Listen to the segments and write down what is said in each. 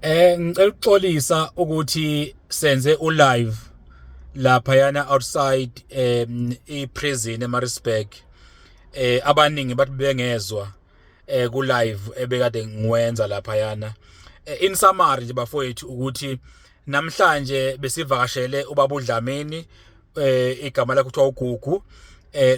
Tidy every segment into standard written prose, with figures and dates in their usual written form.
Ngicela ukuxolisa ukuthi senze ulive laphayana outside i-prison eMaritzburg. Abaningi bathi bengezwa ku live ebekade ngiwenza laphayana. In summary nje bafowethu ukuthi namhlanje besivakashele ubaba uDlamini, igama lakhe kuthiwa uGugu,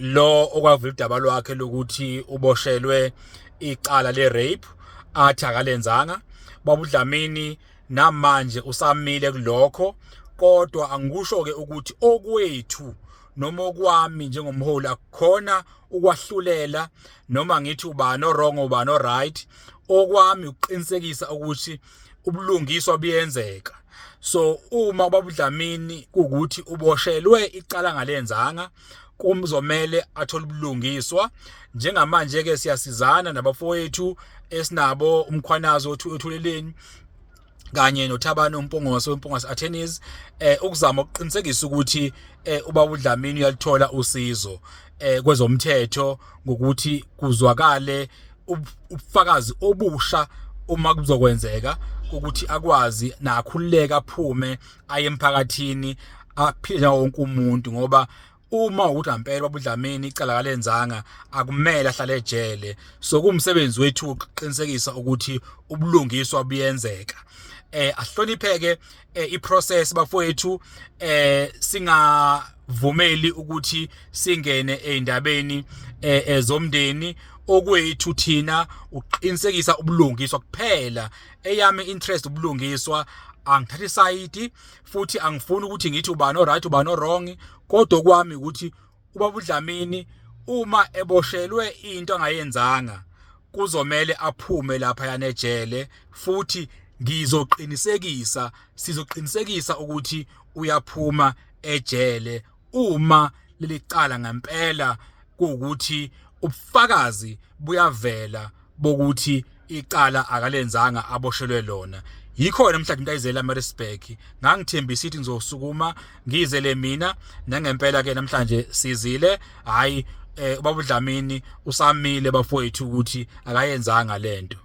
lo okwavula udaba lwakhe lokuthi uboshelwe icala le rape athi akalenzanga. Baba uDlamini namanje usamile kulokho, kodwa angikusho ke ukuthi okwethu noma okwami njengomholi akukhona ukwahlulela noma ngithi ubani wrong ubani right. Okwami uqinisekisa ukuthi ubulungiswa buyenzeka. So uma ubaba uDlamini ukuthi uboshelwe icala ngalenzanga, kumzomela athole ubulungiswa. Njengamanje ke siyasizana nabafowethu esinabo umkhwanazo othuleleni kanye noThabani uMpungose Attorneys ukuzama ukuqinisekisa ukuthi ubaba uDlamini uyalithola usizo kwezomthetho ngokuthi kuzwakale ubufakazi obusha uma kuzokwenzeka ukuthi akwazi nakhululeka aphume aye emphakathini aphile wonke umuntu, ngoba uma ukuthi ampela ubaba uDlamini icala kalenzanga akumele ahlale ejele. So kumsebenzi wethu ukuqinisekisa ukuthi ubulungiswa buyenzeka. Ahlonipheke iprocess bafowethu, singavumeli ukuthi singene eindabeni ezomndeni. Okwethu thina uqinisekisa ubulungiswa kuphela. Eyami interest ubulungiswa, angithathi side futhi angifuni ukuthi ngithi ubani right ubani wrong, kodwa kwami ukuthi ubaba uDlamini uma eboshelwe into angayenzanga kuzomela aphume lapha yana ejele, futhi sizoqinisekisa ukuthi uyaphuma ejele uma leli cala ngempela kuukuthi ubufakazi buyavela bokuthi icala akalenzanga aboshelwe lona. Yikho namhlanje umuntu ayizela eMaritzburg, ngangithembisa ukuthi ngizosukuma ngizele mina, nangempela ke namhlanje sizile. Hayi, ubaba uDlamini usamile bafowethu ukuthi akayenzanga lento.